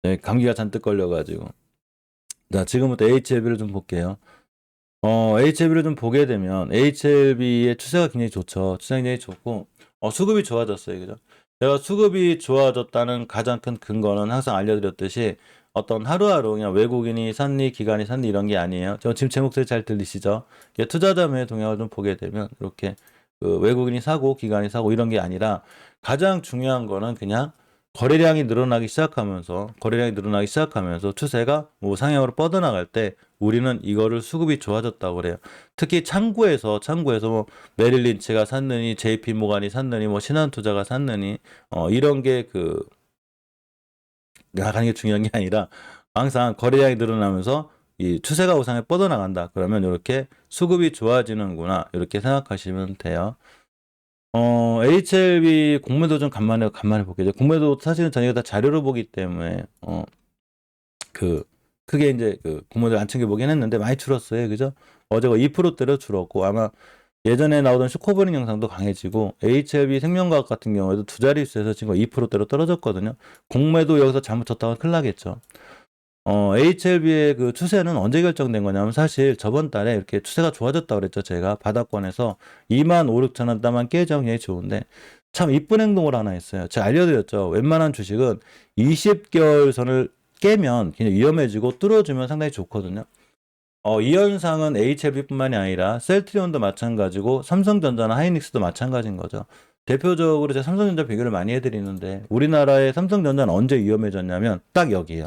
네, 감기가 잔뜩 걸려가지고. 자, 지금부터 HLB를 좀 볼게요. HLB를 좀 보게 되면 HLB의 추세가 굉장히 좋죠. 추세가 굉장히 좋고 수급이 좋아졌어요. 그죠? 제가 수급이 좋아졌다는 가장 큰 근거는 항상 알려드렸듯이 어떤 하루하루 그냥 외국인이 샀니 기관이 샀니 이런 게 아니에요. 저 지금 제 목소리 잘 들리시죠? 투자자매의 동향을 좀 보게 되면 이렇게 그 외국인이 사고 기관이 사고 이런 게 아니라 가장 중요한 거는 그냥 거래량이 늘어나기 시작하면서 추세가 뭐 상향으로 뻗어나갈 때 우리는 이거를 수급이 좋아졌다고 그래요. 특히 창구에서 뭐 메릴 린치가 샀느니 JP 모간이 샀느니 뭐 신한투자가 샀느니 이런 게 나가는 게 중요한 게 아니라 항상 거래량이 늘어나면서 이 추세가 우상에 뻗어나간다. 그러면 이렇게 수급이 좋아지는구나. 이렇게 생각하시면 돼요. HLB 공매도 좀 간만에 볼게요. 공매도 사실은 저희가 다 자료로 보기 때문에, 크게 이제 공매도 안 챙겨보긴 했는데 많이 줄었어요. 그죠? 어제가 2%대로 줄었고, 아마 예전에 나오던 슈커버닝 영상도 강해지고, HLB 생명과학 같은 경우에도 두 자릿수에서 지금 2%대로 떨어졌거든요. 공매도 여기서 잘못 쳤다가 큰일 나겠죠. HLB의 그 추세는 언제 결정된 거냐면 사실 저번 달에 이렇게 추세가 좋아졌다고 그랬죠. 제가 바닥권에서 2만 5, 6천 원 따만 깨져 굉장히 좋은데 참 이쁜 행동을 하나 했어요. 제가 알려드렸죠. 웬만한 주식은 20개월 선을 깨면 그냥 위험해지고 뚫어주면 상당히 좋거든요. 이 현상은 HLB뿐만이 아니라 셀트리온도 마찬가지고 삼성전자나 하이닉스도 마찬가지인 거죠. 대표적으로 제가 삼성전자 비교를 많이 해드리는데 우리나라의 삼성전자는 언제 위험해졌냐면 딱 여기에요.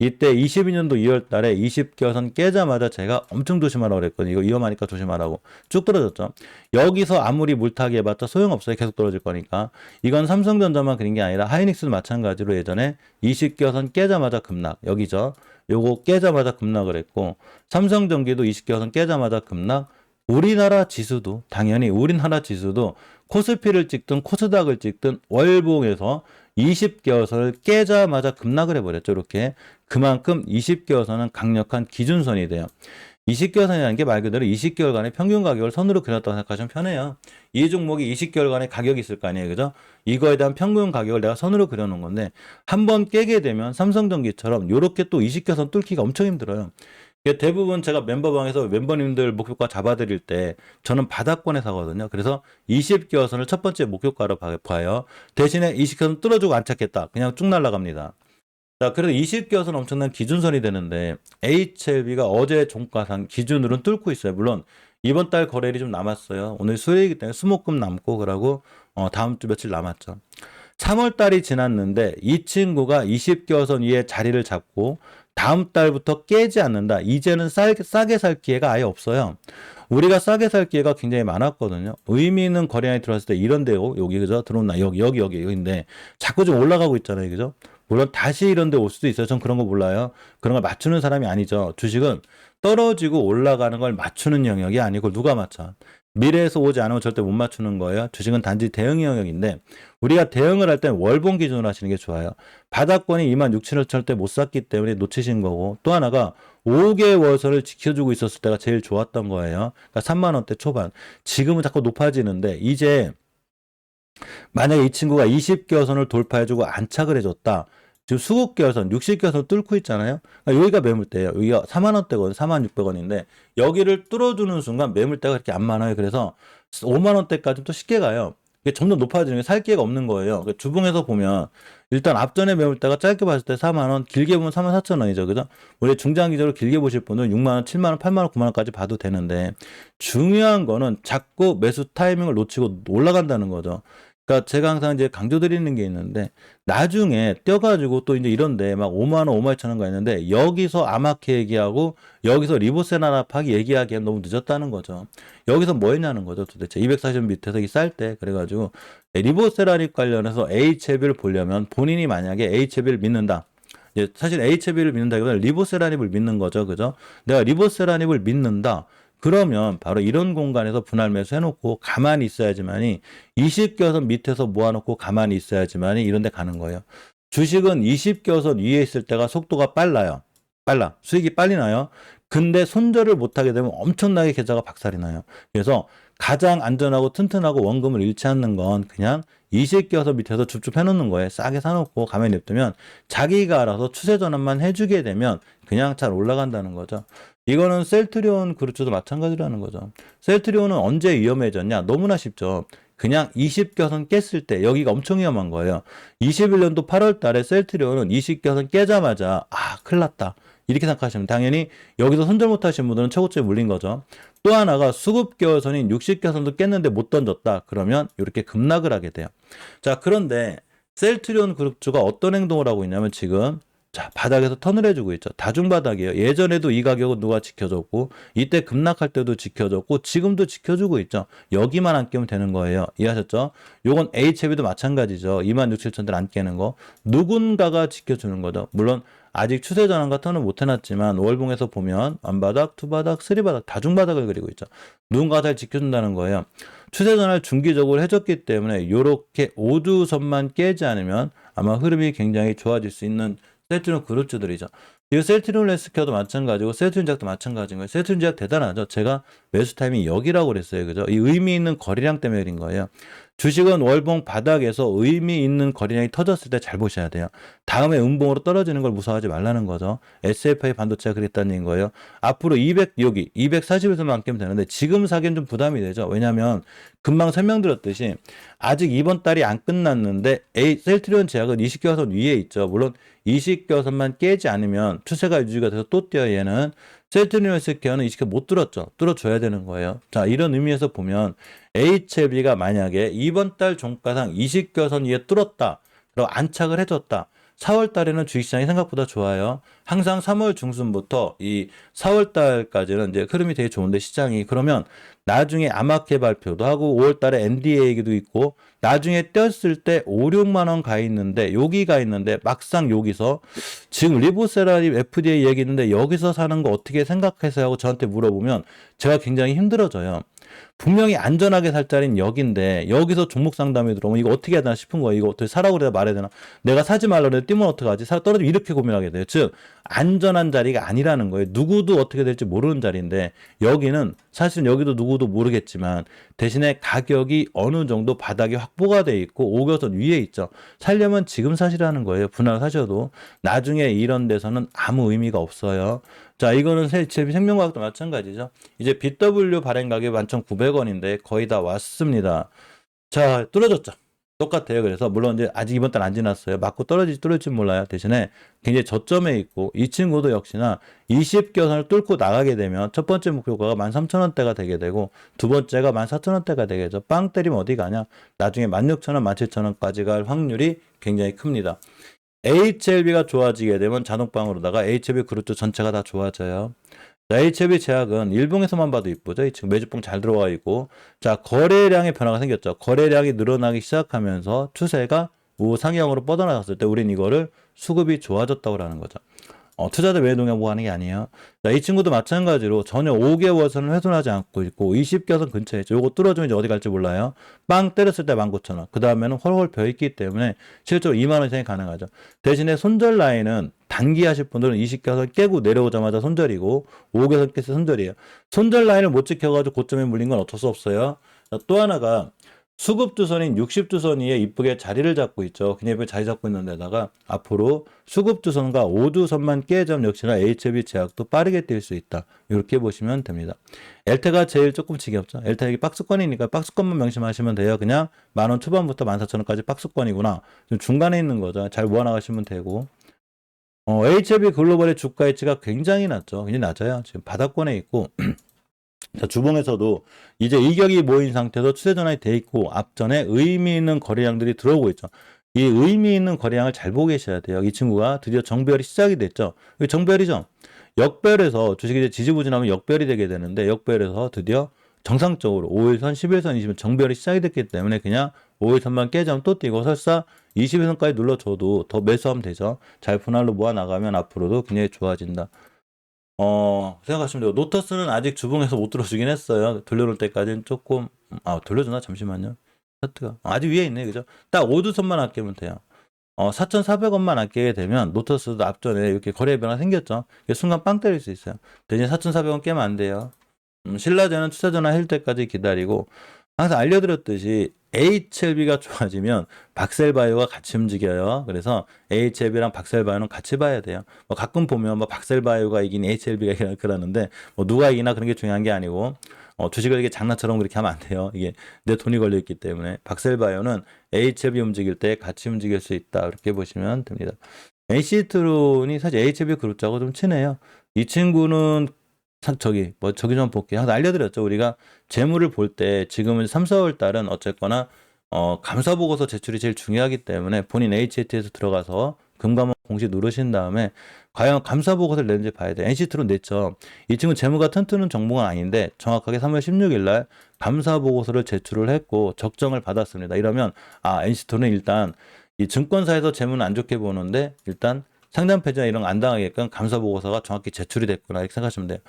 이때 22년도 2월 달에 20개선 깨자마자 제가 엄청 조심하라고 그랬거든요. 이거 위험하니까 조심하라고. 쭉 떨어졌죠. 여기서 아무리 물타기 해봤자 소용없어요. 계속 떨어질 거니까. 이건 삼성전자만 그런 게 아니라 하이닉스도 마찬가지로 예전에 20개선 깨자마자 급락. 여기죠. 요거 깨자마자 급락을 했고 삼성전기도 20개선 깨자마자 급락. 우리나라 지수도 당연히 우리나라 지수도 코스피를 찍든 코스닥을 찍든 월봉에서 20개선을 깨자마자 급락을 해버렸죠. 이렇게. 그만큼 20개선은 강력한 기준선이 돼요. 20개선이라는 게 말 그대로 20개월간의 평균 가격을 선으로 그렸다고 생각하시면 편해요. 이 종목이 20개월간의 가격이 있을 거 아니에요. 그죠? 이거에 대한 평균 가격을 내가 선으로 그려놓은 건데 한번 깨게 되면 삼성전기처럼 이렇게 또 20개선 뚫기가 엄청 힘들어요. 대부분 제가 멤버방에서 멤버님들 목표가 잡아드릴 때 저는 바닥권에 사거든요. 그래서 20개선을 첫 번째 목표가로 봐요. 대신에 20개선 뚫어주고 안 찾겠다. 그냥 쭉 날아갑니다. 자, 그래서 20개선은 엄청난 기준선이 되는데 HLB가 어제 종가상 기준으로는 뚫고 있어요. 물론 이번 달 거래일이 좀 남았어요. 오늘 수요일이기 때문에 수목금 남고 그러고 다음 주 며칠 남았죠. 3월 달이 지났는데 이 친구가 20개선 위에 자리를 잡고 다음 달부터 깨지 않는다. 이제는 싸게 살 기회가 아예 없어요. 우리가 싸게 살 기회가 굉장히 많았거든요. 의미 있는 거래량이 들어왔을 때 이런 데고 여기 그죠? 들어온다. 여기인데 자꾸 좀 올라가고 있잖아요. 그죠? 물론 다시 이런 데 올 수도 있어요. 전 그런 거 몰라요. 그런 걸 맞추는 사람이 아니죠. 주식은 떨어지고 올라가는 걸 맞추는 영역이 아니고 누가 맞춰? 미래에서 오지 않으면 절대 못 맞추는 거예요. 주식은 단지 대응 영역인데 우리가 대응을 할 땐 월봉 기준으로 하시는 게 좋아요. 바닥권이 2만 6천을 절대 못 샀기 때문에 놓치신 거고 또 하나가 5개월선을 지켜주고 있었을 때가 제일 좋았던 거예요. 그러니까 3만 원대 초반. 지금은 자꾸 높아지는데 이제 만약에 이 친구가 20개선을 돌파해주고 안착을 해줬다. 지금 20개선, 60개선 뚫고 있잖아요. 그러니까 여기가 매물대예요. 여기가 4만 원대거든요. 4만 600원인데 여기를 뚫어주는 순간 매물대가 그렇게 안 많아요. 그래서 5만 원대까지 또 쉽게 가요. 이게 점점 높아지는 게 살 기회가 없는 거예요. 그러니까 주봉에서 보면 일단 앞전에 매물대가 짧게 봤을 때 4만 원, 길게 보면 4만 4천 원이죠. 그죠? 우리 중장기적으로 길게 보실 분은 6만 원, 7만 원, 8만 원, 9만 원까지 봐도 되는데 중요한 거는 자꾸 매수 타이밍을 놓치고 올라간다는 거죠. 그러니까 제가 항상 이제 강조드리는 게 있는데 나중에 떼어가지고 또 이제 이런데 막 5만 원, 5만 2천 원가 있는데 여기서 아마케 얘기하고 여기서 리보세나라파기 얘기하기엔 너무 늦었다는 거죠. 여기서 뭐 했냐는 거죠. 도대체 240 밑에서 이 쌀 때 그래가지고 리보세라닉 관련해서 HLB를 보려면 본인이 만약에 HLB를 믿는다. 사실 HLB를 믿는다기보다 리보세라닙을 믿는 거죠. 그죠? 내가 리보세라닙을 믿는다. 그러면 바로 이런 공간에서 분할 매수 해놓고 가만히 있어야지만이 20개선 밑에서 모아놓고 가만히 있어야지만이 이런 데 가는 거예요. 주식은 20개선 위에 있을 때가 속도가 빨라요. 수익이 빨리 나요. 근데 손절을 못하게 되면 엄청나게 계좌가 박살이 나요. 그래서 가장 안전하고 튼튼하고 원금을 잃지 않는 건 그냥 20 끼워서 밑에서 줍줍 해놓는 거예요. 싸게 사놓고 가만히 냅두면 자기가 알아서 추세 전환만 해주게 되면 그냥 잘 올라간다는 거죠. 이거는 셀트리온 그루츠도 마찬가지라는 거죠. 셀트리온은 언제 위험해졌냐? 너무나 쉽죠. 그냥 20겨선 깼을 때 여기가 엄청 위험한 거예요. 21년도 8월 달에 셀트리온은 20겨선 깨자마자 큰일 났다. 이렇게 생각하시면 당연히 여기서 손절 못하신 분들은 최고점에 물린 거죠. 또 하나가 수급겨선인 60겨선도 깼는데 못 던졌다. 그러면 이렇게 급락을 하게 돼요. 자, 그런데 셀트리온 그룹주가 어떤 행동을 하고 있냐면 지금 바닥에서 턴을 해주고 있죠. 다중바닥이에요. 예전에도 이 가격은 누가 지켜줬고 이때 급락할 때도 지켜줬고 지금도 지켜주고 있죠. 여기만 안 깨면 되는 거예요. 이해하셨죠? 요건 HLB도 마찬가지죠. 26,700들 안 깨는 거. 누군가가 지켜주는 거죠. 물론 아직 추세 전환과 턴을 못 해놨지만 월봉에서 보면 완바닥, 투바닥, 쓰리바닥, 다중바닥을 그리고 있죠. 누군가가 잘 지켜준다는 거예요. 추세 전환을 중기적으로 해줬기 때문에 이렇게 5주선만 깨지 않으면 아마 흐름이 굉장히 좋아질 수 있는 셀트리온 그룹주들이죠. 이거 셀트리온 헬스케어도 마찬가지고 셀트리온 제약도 마찬가지인 거예요. 셀트리온 제약 대단하죠. 제가 매수 타이밍이 여기라고 그랬어요. 그죠? 이 의미 있는 거래량 때문에 그린 거예요. 주식은 월봉 바닥에서 의미 있는 거래량이 터졌을 때 잘 보셔야 돼요. 다음에 음봉으로 떨어지는 걸 무서워하지 말라는 거죠. SFI 반도체가 그랬다는 거예요. 앞으로 200 여기 240에서만 깨면 되는데 지금 사기엔 좀 부담이 되죠. 왜냐하면 금방 설명드렸듯이 아직 이번 달이 안 끝났는데 셀트리온 제약은 20겨선 위에 있죠. 물론 20겨선만 깨지 않으면 추세가 유지가 돼서 또 뛰어 얘는 셀트리온 헬스케어는 20개 못 뚫었죠. 뚫어줘야 되는 거예요. 자, 이런 의미에서 보면 HLB가 만약에 이번 달 종가상 20겨선 위에 뚫었다. 그리고 안착을 해줬다. 4월 달에는 주식시장이 생각보다 좋아요. 항상 3월 중순부터 이 4월 달까지는 이제 흐름이 되게 좋은데 시장이 그러면 나중에 아마케 발표도 하고 5월 달에 NDA 얘기도 있고 나중에 떴을 때 5, 6만 원 가 있는데 여기 가 있는데 막상 여기서 지금 리보세라님 FDA 얘기 있는데 여기서 사는 거 어떻게 생각해서 하고 저한테 물어보면 제가 굉장히 힘들어져요. 분명히 안전하게 살 자리는 여기인데 여기서 종목 상담이 들어오면 이거 어떻게 해야 되나 싶은 거예요. 이거 어떻게 사라고 그래야 말해야 되나. 내가 사지 말라고 해도 뛰면 어떡하지. 떨어지면 이렇게 고민하게 돼요. 즉 안전한 자리가 아니라는 거예요. 누구도 어떻게 될지 모르는 자리인데 여기는 사실은 여기도 누구도 모르겠지만 대신에 가격이 어느 정도 바닥이 확보가 돼 있고 5겨선 위에 있죠. 살려면 지금 사시라는 거예요. 분할 사셔도 나중에 이런 데서는 아무 의미가 없어요. 자, 이거는 생명과학도 마찬가지죠. 이제 BW 발행 가격이 11,900원인데 거의 다 왔습니다. 자, 뚫어졌죠. 똑같아요. 그래서 물론 이제 아직 이번 달 안 지났어요. 맞고 뚫을지 몰라요. 대신에 굉장히 저점에 있고 이 친구도 역시나 20겨선을 뚫고 나가게 되면 첫 번째 목표가가 13,000원대가 되게 되고 두 번째가 14,000원대가 되겠죠. 빵 때리면 어디 가냐? 나중에 16,000원, 17,000원까지 갈 확률이 굉장히 큽니다. HLB가 좋아지게 되면 자동빵으로다가 HLB 그룹주 전체가 다 좋아져요. 자, HLB 제약은 일봉에서만 봐도 이쁘죠. 지금 매주봉 잘 들어와 있고, 자, 거래량의 변화가 생겼죠. 거래량이 늘어나기 시작하면서 추세가 우상향으로 뻗어나갔을 때 우린 이거를 수급이 좋아졌다고 하는 거죠. 투자자 외 동향 보고 하는 게 아니에요. 자, 이 친구도 마찬가지로 전혀 5개월선을 훼손하지 않고 있고 20개선 근처에 있죠. 요거 뚫어주면 이제 어디 갈지 몰라요. 빵 때렸을 때 19,000원. 그 다음에는 헐헐 벼있기 때문에 실제로 2만원 이상이 가능하죠. 대신에 손절 라인은 단기 하실 분들은 20개선 깨고 내려오자마자 손절이고 5개선 깼을 때 손절이에요. 손절 라인을 못 지켜가지고 고점에 물린 건 어쩔 수 없어요. 자, 또 하나가 수급주선인 60주선 위에 이쁘게 자리를 잡고 있죠. 그냥 이쁘게 자리 잡고 있는 데다가 앞으로 수급주선과 5주선만 깨점 역시나 HLB 제약도 빠르게 뛸 수 있다. 이렇게 보시면 됩니다. 엘테가 제일 조금 지겹죠. 엘테 여기 박스권이니까 박스권만 명심하시면 돼요. 그냥 10,000원 초반부터 14,000원까지 박스권이구나. 좀 중간에 있는 거죠. 잘 모아나가시면 되고. HLB 글로벌의 주가 위치가 굉장히 낮죠. 굉장히 낮아요. 지금 바닥권에 있고 자, 주봉에서도 이제 이격이 모인 상태에서 추세 전환이 돼 있고 앞전에 의미 있는 거래량들이 들어오고 있죠. 이 의미 있는 거래량을 잘 보고 계셔야 돼요. 이 친구가 드디어 정별이 시작이 됐죠. 이게 정별이죠. 역별에서 주식이 이제 지지부진하면 역별이 되게 되는데 역별에서 드디어 정상적으로 5일선, 11선, 20선 정별이 시작이 됐기 때문에 그냥 5일선만 깨자면 또 뛰고 설사 20일선까지 눌러줘도 더 매수하면 되죠. 잘 분할로 모아 나가면 앞으로도 굉장히 좋아진다. 생각하시면 돼요. 노터스는 아직 주봉에서 못 들어주긴 했어요. 돌려놓을 때까지는 조금, 돌려주나? 잠시만요. 차트가. 아직 위에 있네, 그죠? 딱 5주선만 아끼면 돼요. 4,400원만 아끼게 되면 노터스도 앞전에 이렇게 거래 변화 생겼죠. 순간 빵 때릴 수 있어요. 대신 4,400원 깨면 안 돼요. 신라제는 추세전환 할 때까지 기다리고, 항상 알려드렸듯이 HLB가 좋아지면 박셀바이오가 같이 움직여요. 그래서 HLB랑 박셀바이오는 같이 봐야 돼요. 뭐 가끔 보면 뭐 박셀바이오가 이긴 HLB가 이기나 그러는데 뭐 누가 이기나 그런 게 중요한 게 아니고 주식을 이게 장난처럼 그렇게 하면 안 돼요. 이게 내 돈이 걸려 있기 때문에 박셀바이오는 HLB 움직일 때 같이 움직일 수 있다. 그렇게 보시면 됩니다. NC트론이 사실 HLB 그룹하고 좀 친해요. 이 친구는 저기 좀 볼게요. 항상 알려드렸죠. 우리가 재물을 볼 때 지금은 3, 4월 달은 어쨌거나 감사 보고서 제출이 제일 중요하기 때문에 본인 HT에서 들어가서 금감원 공시 누르신 다음에 과연 감사 보고서를 냈는지 봐야 돼. NC트론 냈죠. 이 친구 재무가 튼튼한 정보가 아닌데 정확하게 3월 16일 날 감사 보고서를 제출을 했고 적정을 받았습니다. 이러면 NC트론은 일단 이 증권사에서 재무는 안 좋게 보는데 일단 상장 폐지나 이런 거 안 당하게끔 감사 보고서가 정확히 제출이 됐구나 이렇게 생각하시면 돼요.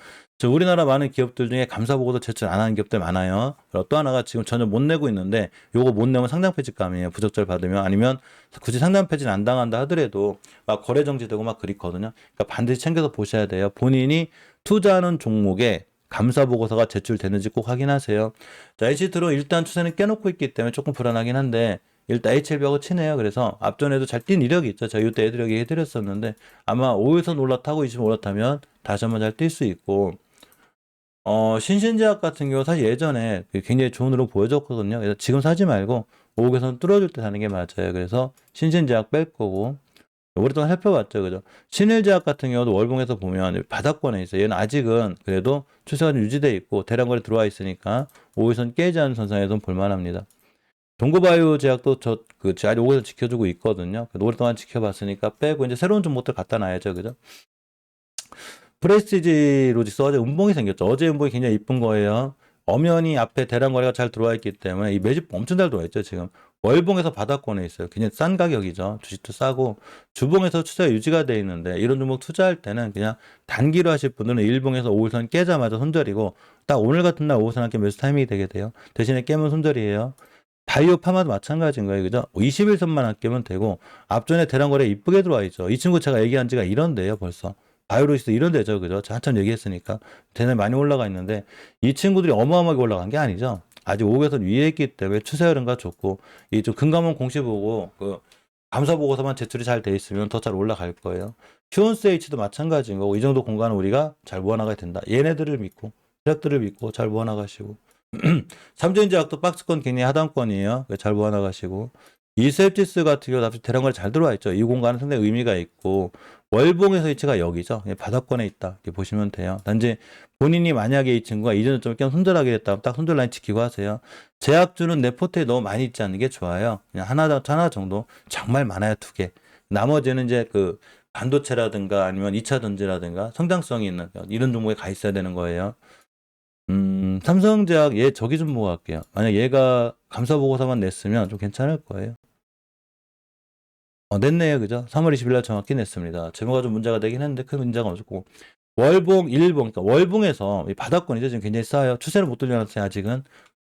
우리나라 많은 기업들 중에 감사 보고서 제출 안 하는 기업들 많아요. 그리고 또 하나가 지금 전혀 못 내고 있는데 요거 못 내면 상장 폐지감이에요. 부적절 받으면 아니면 굳이 상장 폐지는 안 당한다 하더라도 막 거래 정지되고 막 그렇거든요. 그러니까 반드시 챙겨서 보셔야 돼요. 본인이 투자하는 종목에 감사 보고서가 제출되는지 꼭 확인하세요. 자, NC트론 일단 추세는 깨놓고 있기 때문에 조금 불안하긴 한데 일단 HLB하고 친해요. 그래서 앞전에도 잘 뛴 이력이 있죠. 제가 이때 애들 얘기해드렸었는데 아마 5에서 올라타고 20 올라타면 다시 한번 잘 뛸 수 있고 신신제약 같은 경우 사실 예전에 굉장히 좋은 흐름 보여줬거든요. 그래서 지금 사지 말고 5억에서는 뚫어줄 때 사는 게 맞아요. 그래서 신신제약 뺄 거고 오랫동안 살펴봤죠. 그죠? 신일제약 같은 경우도 월봉에서 보면 바닥권에 있어요. 얘는 아직은 그래도 추세가 좀 유지돼 있고 대량거래 들어와 있으니까 5에선 깨지 않은 선상에서는 볼만합니다. 동구바이오 제약도 아직 5에서 지켜주고 있거든요. 오랫동안 지켜봤으니까 빼고 이제 새로운 종목들 갖다 놔야죠. 그죠? 프레스티지 로직스 어제 음봉이 생겼죠. 어제 음봉이 굉장히 이쁜 거예요. 엄연히 앞에 대량 거래가 잘 들어와 있기 때문에 이 매집 엄청 잘 들어와 있죠. 지금 월봉에서 바닥권에 있어요. 굉장히 싼 가격이죠. 주식도 싸고 주봉에서 투자 유지가 돼 있는데 이런 종목 투자할 때는 그냥 단기로 하실 분들은 일봉에서 5일선 깨자마자 손절이고 딱 오늘 같은 날 5일선 함께 매수 타이밍이 되게 돼요. 대신에 깨면 손절이에요. 바이오 파마도 마찬가지인 거예요. 그죠? 21선만 아끼면 되고 앞전에 대량 거래 이쁘게 들어와 있죠. 이 친구 제가 얘기한 지가 이런데요, 벌써. 바이오로시스 이런 데죠. 그죠? 제가 한참 얘기했으니까. 대단히 많이 올라가 있는데 이 친구들이 어마어마하게 올라간 게 아니죠. 아직 5개선 위에 있기 때문에 추세 흐름과 좋고 이 좀 금감원 공시 보고 감사 보고서만 제출이 잘 돼 있으면 더 잘 올라갈 거예요. 큐온스 H도 마찬가지인 거고 이 정도 공간은 우리가 잘 모아나가야 된다. 얘네들을 믿고 세력들을 믿고 잘 모아나가시고 삼성전자약도 박스권 굉장히 하단권이에요. 잘 모아나가시고 이셉지스 같은 경우 납치 대량거래 잘 들어와 있죠. 이 공간은 상당히 의미가 있고 월봉에서 위치가 여기죠. 바닥권에 있다. 이렇게 보시면 돼요. 단지 본인이 만약에 이 친구가 이전에 좀 손절하게 됐다면 딱 손절 라인 지키고 하세요. 제약주는 내 포트에 너무 많이 있지 않는 게 좋아요. 그냥 하나 정도 정말 많아요. 2개. 나머지는 이제 반도체라든가 아니면 2차 전지라든가 성장성이 있는 이런 종목에 가 있어야 되는 거예요. 삼성제약 얘 저기 좀 보고 갈게요. 만약 얘가 감사 보고서만 냈으면 좀 괜찮을 거예요. 냈네요. 그죠? 3월 20일 날 정확히 냈습니다. 재무가 좀 문제가 되긴 했는데 큰 문제가 없었고 월봉, 일봉, 그러니까 월봉에서 이 바닥권이죠. 지금 굉장히 싸요. 추세를 못 돌려놨어요. 아직은.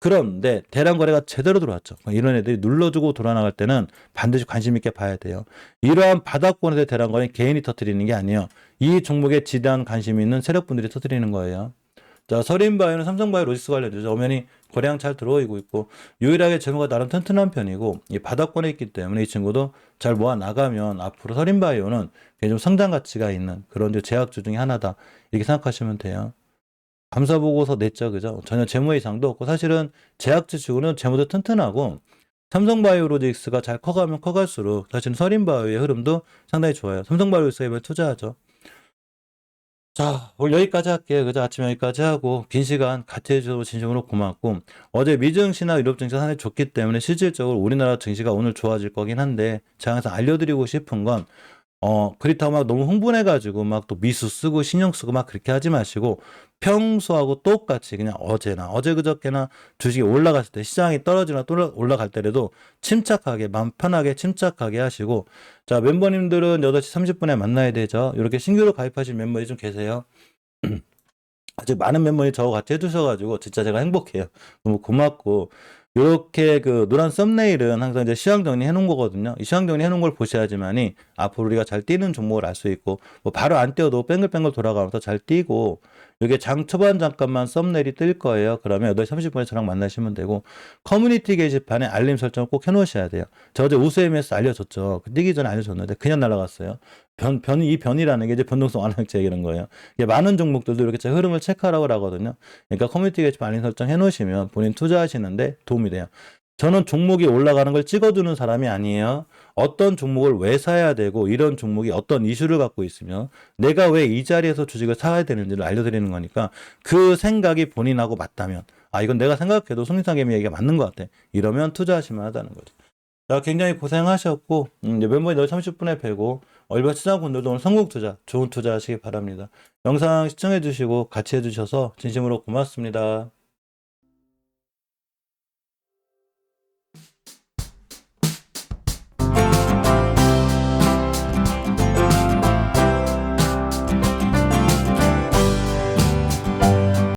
그런데 대량 거래가 제대로 들어왔죠. 이런 애들이 눌러주고 돌아나갈 때는 반드시 관심 있게 봐야 돼요. 이러한 바닥권에서 대량 거래는 개인이 터뜨리는 게 아니에요. 이 종목에 지대한 관심이 있는 세력분들이 터뜨리는 거예요. 자, 서린바이오는 삼성바이오 로직스 관련주죠. 엄연히 거래량 잘 들어오고 있고 유일하게 재무가 나름 튼튼한 편이고 이 바닥권에 있기 때문에 이 친구도 잘 모아 나가면 앞으로 서린바이오는 좀 성장 가치가 있는 그런 제약주 중에 하나다 이렇게 생각하시면 돼요. 감사 보고서 냈죠, 그죠? 전혀 재무 이상도 없고 사실은 제약주 치고는 재무도 튼튼하고 삼성바이오로직스가 잘 커가면 커갈수록 사실은 서린바이오의 흐름도 상당히 좋아요. 삼성바이오로직스에 투자하죠. 자, 오늘 여기까지 할게요. 그죠? 아침 여기까지 하고, 긴 시간 같이 해주셔서 진심으로 고맙고, 어제 미증시나 유럽 증시가 상당히 좋기 때문에 실질적으로 우리나라 증시가 오늘 좋아질 거긴 한데, 제가 항상 알려드리고 싶은 건, 그렇다고 막 너무 흥분해가지고 막 또 미수 쓰고 신경 쓰고 막 그렇게 하지 마시고 평소하고 똑같이 그냥 어제나 어제 그저께나 주식이 올라갔을 때 시장이 떨어지나 또 올라갈 때라도 침착하게 마음 편하게 침착하게 하시고 자 멤버님들은 8시 30분에 만나야 되죠. 이렇게 신규로 가입하신 멤버들이 좀 계세요. 아주 많은 멤버들이 저와 같이 해주셔가지고 진짜 제가 행복해요. 너무 고맙고 요렇게 그 노란 썸네일은 항상 이제 시황 정리해 놓은 거거든요. 이 시황 정리해 놓은 걸 보셔야지만이 앞으로 우리가 잘 뛰는 종목을 알 수 있고, 뭐 바로 안 뛰어도 뱅글뱅글 돌아가면서 잘 뛰고, 이게 장 초반 잠깐만 썸네일이 뜰 거예요. 그러면 8시 30분에 저랑 만나시면 되고, 커뮤니티 게시판에 알림 설정을 꼭 해놓으셔야 돼요. 저 어제 우수MS 알려줬죠. 뛰기 전에 알려줬는데 그냥 날아갔어요. 이 변이라는 게 이제 변동성 완화증 이런 거예요. 이게 많은 종목들도 이렇게 제 흐름을 체크하라고 하거든요. 그러니까 커뮤니티 게시판 알림 설정 해놓으시면 본인 투자하시는데 도움이 돼요. 저는 종목이 올라가는 걸 찍어두는 사람이 아니에요. 어떤 종목을 왜 사야 되고 이런 종목이 어떤 이슈를 갖고 있으면 내가 왜 이 자리에서 주식을 사야 되는지를 알려드리는 거니까 그 생각이 본인하고 맞다면 아 이건 내가 생각해도 손익상 개미 얘기가 맞는 것 같아. 이러면 투자하시면 하다는 거죠. 자, 굉장히 고생하셨고 이제 멤버에 30분에 뵈고 얼마 시장 분들도 오늘 선곡 투자 좋은 투자 하시기 바랍니다. 영상 시청해 주시고 같이 해주셔서 진심으로 고맙습니다.